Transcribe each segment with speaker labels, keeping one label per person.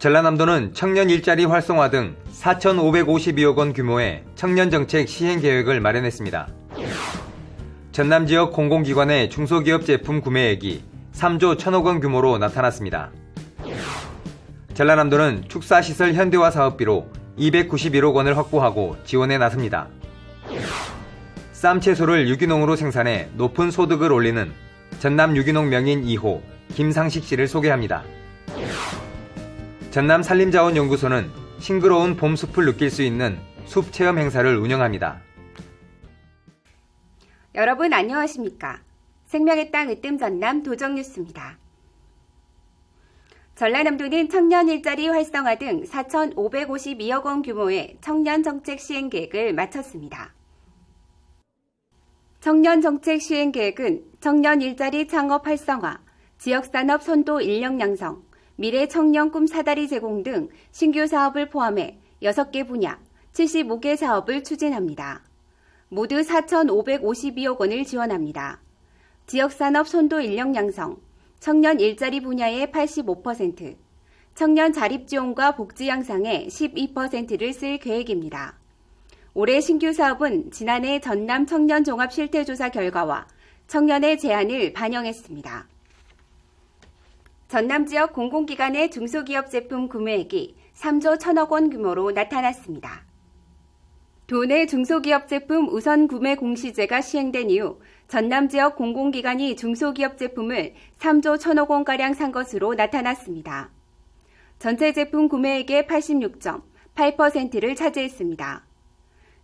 Speaker 1: 전라남도는 청년 일자리 활성화 등 4,552억 원 규모의 청년정책 시행계획을 마련했습니다. 전남 지역 공공기관의 중소기업 제품 구매액이 3조 1,000억 원 규모로 나타났습니다. 전라남도는 축사시설 현대화 사업비로 291억 원을 확보하고 지원에 나섭니다. 쌈 채소를 유기농으로 생산해 높은 소득을 올리는 전남 유기농 명인 2호 김상식 씨를 소개합니다. 전남 산림자원연구소는 싱그러운 봄숲을 느낄 수 있는 숲 체험 행사를 운영합니다.
Speaker 2: 여러분 안녕하십니까? 생명의 땅 으뜸 전남 도정뉴스입니다. 전라남도는 청년 일자리 활성화 등 4,552억 원 규모의 청년 정책 시행 계획을 마쳤습니다. 청년 정책 시행 계획은 청년 일자리 창업 활성화, 지역산업 선도 인력 양성, 미래 청년 꿈 사다리 제공 등 신규 사업을 포함해 6개 분야, 75개 사업을 추진합니다. 모두 4,552억 원을 지원합니다. 지역산업 선도 인력 양성, 청년 일자리 분야의 85%, 청년 자립지원과 복지 양상의 12%를 쓸 계획입니다. 올해 신규 사업은 지난해 전남 청년 종합 실태조사 결과와 청년의 제안을 반영했습니다. 전남 지역 공공기관의 중소기업 제품 구매액이 3조 1,000억 원 규모로 나타났습니다. 도내 중소기업 제품 우선 구매 공시제가 시행된 이후 전남 지역 공공기관이 중소기업 제품을 3조 1,000억 원가량 산 것으로 나타났습니다. 전체 제품 구매액의 86.8%를 차지했습니다.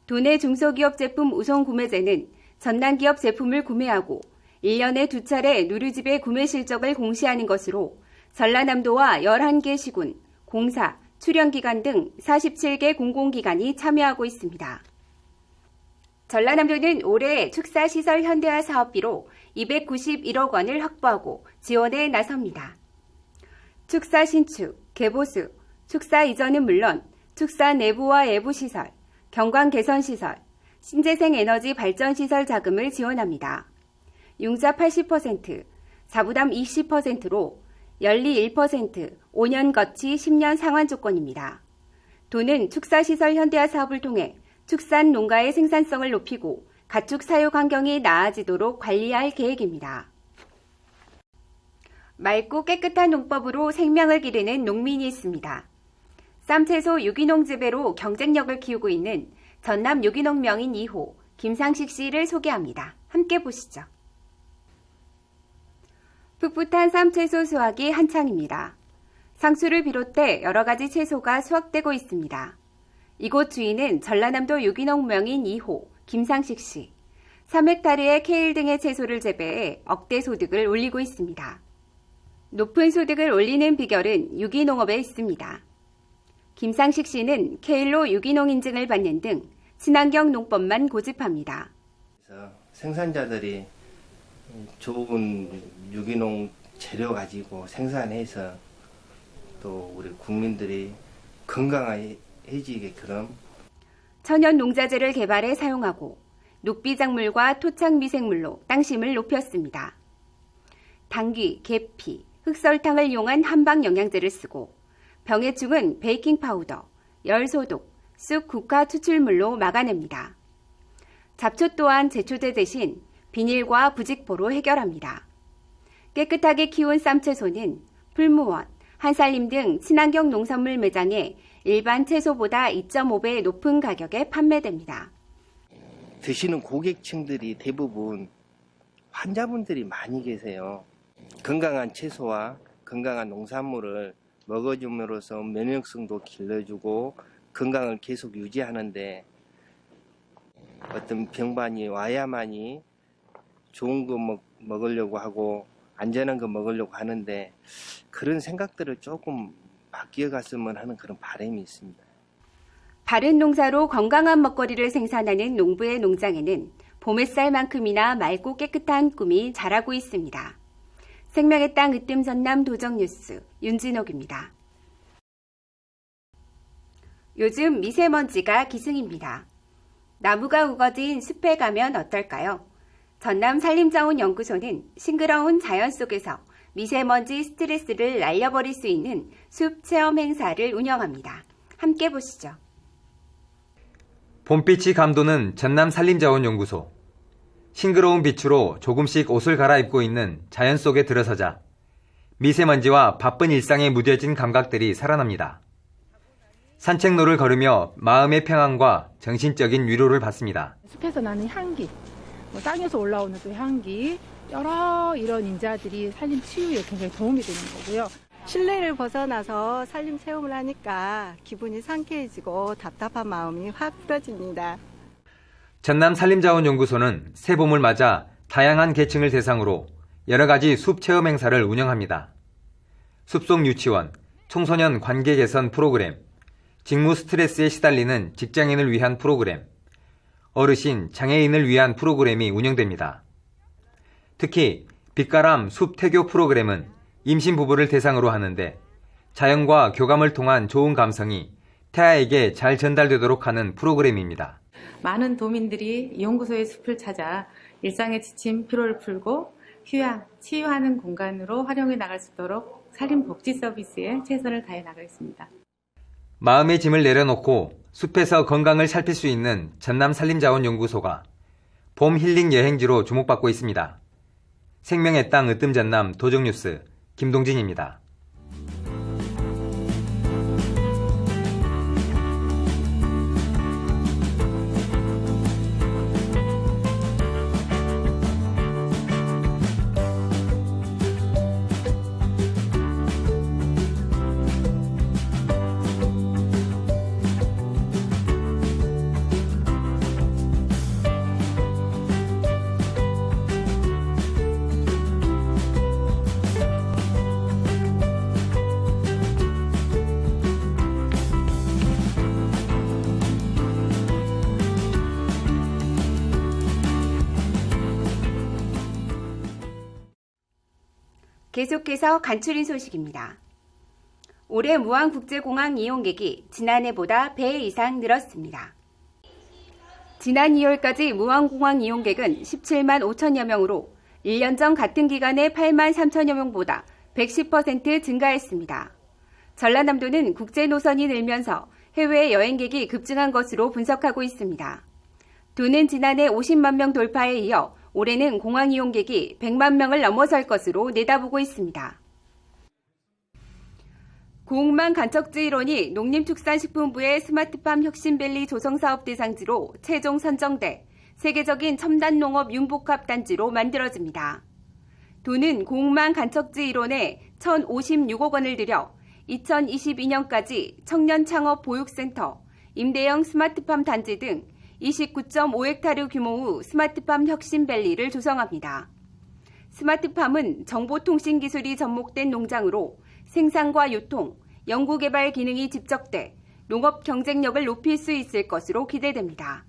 Speaker 2: 도내 중소기업 제품 우선 구매제는 전남기업 제품을 구매하고 1년에 2차례 누리집의 구매 실적을 공시하는 것으로 전라남도와 11개 시군, 공사, 출연기관 등 47개 공공기관이 참여하고 있습니다. 전라남도는 올해 축사시설 현대화 사업비로 291억 원을 확보하고 지원에 나섭니다. 축사 신축, 개보수, 축사 이전은 물론 축사 내부와 외부 시설, 경관 개선 시설, 신재생 에너지 발전 시설 자금을 지원합니다. 융자 80%, 자부담 20%로 연리 1%, 5년 거치 10년 상환 조건입니다. 도는 축사시설 현대화 사업을 통해 축산 농가의 생산성을 높이고 가축 사육 환경이 나아지도록 관리할 계획입니다. 맑고 깨끗한 농법으로 생명을 기르는 농민이 있습니다. 쌈채소 유기농 재배로 경쟁력을 키우고 있는 전남 유기농 명인 2호 김상식 씨를 소개합니다. 함께 보시죠. 풋풋한 쌈채소 수확이 한창입니다. 상추를 비롯해 여러 가지 채소가 수확되고 있습니다. 이곳 주인은 전라남도 유기농 명인 2호 김상식 씨. 3헥타르의 케일 등의 채소를 재배해 억대 소득을 올리고 있습니다. 높은 소득을 올리는 비결은 유기농업에 있습니다. 김상식 씨는 케일로 유기농 인증을 받는 등 친환경 농법만 고집합니다.
Speaker 3: 생산자들이 좋은 유기농 재료 가지고 생산해서 또 우리 국민들이 건강해지게끔
Speaker 2: 천연 농자재를 개발해 사용하고 녹비작물과 토착 미생물로 땅심을 높였습니다. 당귀, 계피, 흑설탕을 이용한 한방 영양제를 쓰고 병해충은 베이킹 파우더, 열소독, 쑥 국화 추출물로 막아냅니다. 잡초 또한 제초제 대신 비닐과 부직포로 해결합니다. 깨끗하게 키운 쌈채소는 풀무원, 한살림 등 친환경 농산물 매장에 일반 채소보다 2.5배 높은 가격에 판매됩니다.
Speaker 3: 드시는 고객층들이 대부분 환자분들이 많이 계세요. 건강한 채소와 건강한 농산물을 먹어줌으로써 면역성도 길러주고 건강을 계속 유지하는데 어떤 병반이 와야만이 좋은 거 먹으려고 하고 안전한 거 먹으려고 하는데 그런 생각들을 조금 바뀌어갔으면 하는 그런 바람이 있습니다.
Speaker 2: 바른 농사로 건강한 먹거리를 생산하는 농부의 농장에는 봄햇살만큼이나 맑고 깨끗한 꿈이 자라고 있습니다. 생명의 땅 으뜸 전남 도정뉴스 윤진옥입니다. 요즘 미세먼지가 기승입니다. 나무가 우거진 숲에 가면 어떨까요? 전남 산림자원연구소는 싱그러운 자연 속에서 미세먼지 스트레스를 날려버릴 수 있는 숲 체험 행사를 운영합니다. 함께 보시죠.
Speaker 1: 봄빛이 감도는 전남산림자원연구소. 싱그러운 빛으로 조금씩 옷을 갈아입고 있는 자연 속에 들어서자 미세먼지와 바쁜 일상에 무뎌진 감각들이 살아납니다. 산책로를 걸으며 마음의 평안과 정신적인 위로를 받습니다.
Speaker 4: 숲에서 나는 향기, 땅에서 올라오는 또 향기, 여러 이런 인자들이 산림 치유에 굉장히 도움이 되는 거고요.
Speaker 5: 실내를 벗어나서 산림 체험을 하니까 기분이 상쾌해지고 답답한 마음이 확 풀어집니다.
Speaker 1: 전남산림자원연구소는 새봄을 맞아 다양한 계층을 대상으로 여러 가지 숲 체험 행사를 운영합니다. 숲속 유치원, 청소년 관계 개선 프로그램, 직무 스트레스에 시달리는 직장인을 위한 프로그램, 어르신, 장애인을 위한 프로그램이 운영됩니다. 특히 빛가람 숲 태교 프로그램은 임신부부를 대상으로 하는데 자연과 교감을 통한 좋은 감성이 태아에게 잘 전달되도록 하는 프로그램입니다.
Speaker 6: 많은 도민들이 연구소의 숲을 찾아 일상에 지친 피로를 풀고 휴양, 치유하는 공간으로 활용해 나갈 수 있도록 산림복지 서비스에 최선을 다해 나가겠습니다.
Speaker 1: 마음의 짐을 내려놓고 숲에서 건강을 살필 수 있는 전남산림자원연구소가 봄 힐링 여행지로 주목받고 있습니다. 생명의 땅 으뜸 전남 도정뉴스 김동진입니다.
Speaker 2: 계속해서 간추린 소식입니다. 올해 무안국제공항 이용객이 지난해보다 배 이상 늘었습니다. 지난 2월까지 무안공항 이용객은 17만 5천여 명으로 1년 전 같은 기간에 8만 3천여 명보다 110% 증가했습니다. 전라남도는 국제 노선이 늘면서 해외 여행객이 급증한 것으로 분석하고 있습니다. 도는 지난해 50만 명 돌파에 이어 올해는 공항 이용객이 100만 명을 넘어설 것으로 내다보고 있습니다. 고흥만 간척지 일원이 농림축산식품부의 스마트팜 혁신밸리 조성사업 대상지로 최종 선정돼 세계적인 첨단 농업 융복합 단지로 만들어집니다. 도는 고흥만 간척지 일원에 1,056억 원을 들여 2022년까지 청년 창업 보육센터, 임대형 스마트팜 단지 등 29.5헥타르 규모의 스마트팜 혁신밸리를 조성합니다. 스마트팜은 정보통신 기술이 접목된 농장으로 생산과 유통, 연구개발 기능이 집적돼 농업 경쟁력을 높일 수 있을 것으로 기대됩니다.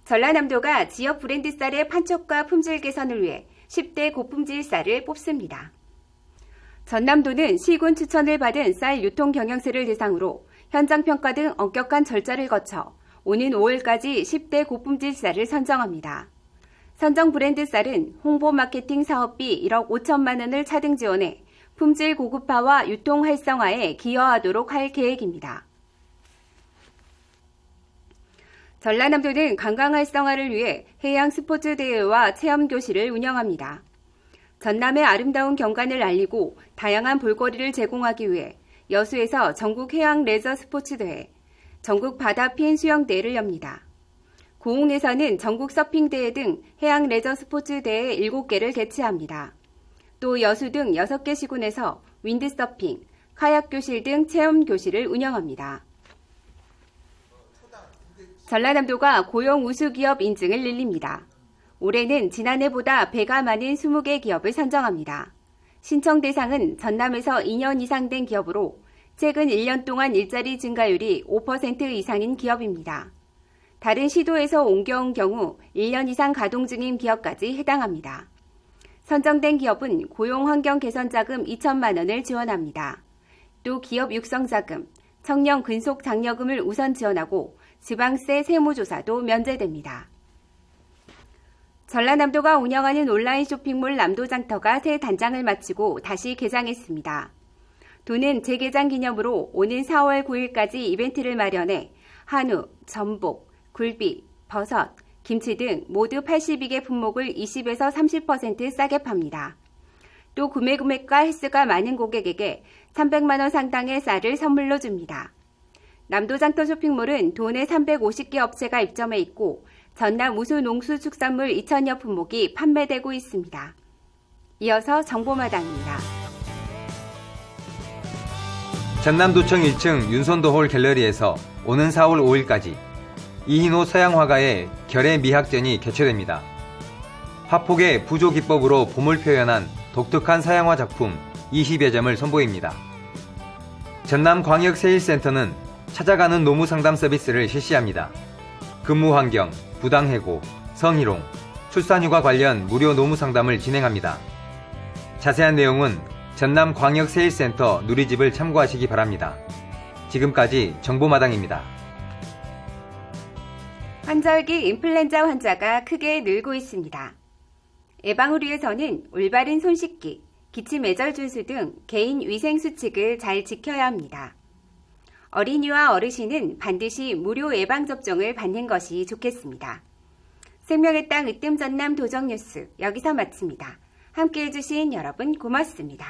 Speaker 2: 전라남도가 지역 브랜드 쌀의 판촉과 품질 개선을 위해 10대 고품질 쌀을 뽑습니다. 전남도는 시군 추천을 받은 쌀 유통 경영세를 대상으로 현장 평가 등 엄격한 절차를 거쳐 오는 5월까지 10대 고품질 쌀을 선정합니다. 선정 브랜드 쌀은 홍보 마케팅 사업비 1억 5천만 원을 차등 지원해 품질 고급화와 유통 활성화에 기여하도록 할 계획입니다. 전라남도는 관광 활성화를 위해 해양 스포츠 대회와 체험 교실을 운영합니다. 전남의 아름다운 경관을 알리고 다양한 볼거리를 제공하기 위해 여수에서 전국 해양 레저 스포츠 대회, 전국 바다 핀 수영 대회를 엽니다. 고흥에서는 전국 서핑 대회 등 해양 레저 스포츠 대회 7개를 개최합니다. 또 여수 등 6개 시군에서 윈드서핑, 카약 교실 등 체험 교실을 운영합니다. 전라남도가 고용 우수 기업 인증을 늘립니다. 올해는 지난해보다 배가 많은 20개 기업을 선정합니다. 신청 대상은 전남에서 2년 이상 된 기업으로 최근 1년 동안 일자리 증가율이 5% 이상인 기업입니다. 다른 시도에서 옮겨온 경우 1년 이상 가동 중인 기업까지 해당합니다. 선정된 기업은 고용환경 개선 자금 2천만 원을 지원합니다. 또 기업 육성 자금, 청년 근속 장려금을 우선 지원하고 지방세 세무조사도 면제됩니다. 전라남도가 운영하는 온라인 쇼핑몰 남도장터가 새 단장을 마치고 다시 개장했습니다. 도는 재개장 기념으로 오는 4월 9일까지 이벤트를 마련해 한우, 전복, 굴비, 버섯, 김치 등 모두 82개 품목을 20에서 30% 싸게 팝니다. 또 구매 금액과 횟수가 많은 고객에게 300만 원 상당의 쌀을 선물로 줍니다. 남도장터 쇼핑몰은 도내 350개 업체가 입점해 있고 전남 우수 농수축산물 2,000여 품목이 판매되고 있습니다. 이어서 정보마당입니다.
Speaker 1: 전남도청 1층 윤선도홀 갤러리에서 오는 4월 5일까지 이희노 서양 화가의 결의 미학전이 개최됩니다. 화폭의 부조 기법으로 봄을 표현한 독특한 서양화 작품 20여 점을 선보입니다. 전남광역세일센터는 찾아가는 노무상담 서비스를 실시합니다. 근무 환경, 부당해고, 성희롱, 출산휴가 관련 무료 노무상담을 진행합니다. 자세한 내용은 전남광역세일센터 누리집을 참고하시기 바랍니다. 지금까지 정보마당입니다.
Speaker 2: 환절기 인플루엔자 환자가 크게 늘고 있습니다. 예방을 위해서는 올바른 손 씻기, 기침 예절 준수 등 개인 위생 수칙을 잘 지켜야 합니다. 어린이와 어르신은 반드시 무료 예방접종을 받는 것이 좋겠습니다. 생명의 땅 으뜸 전남 도정뉴스 여기서 마칩니다. 함께해 주신 여러분 고맙습니다.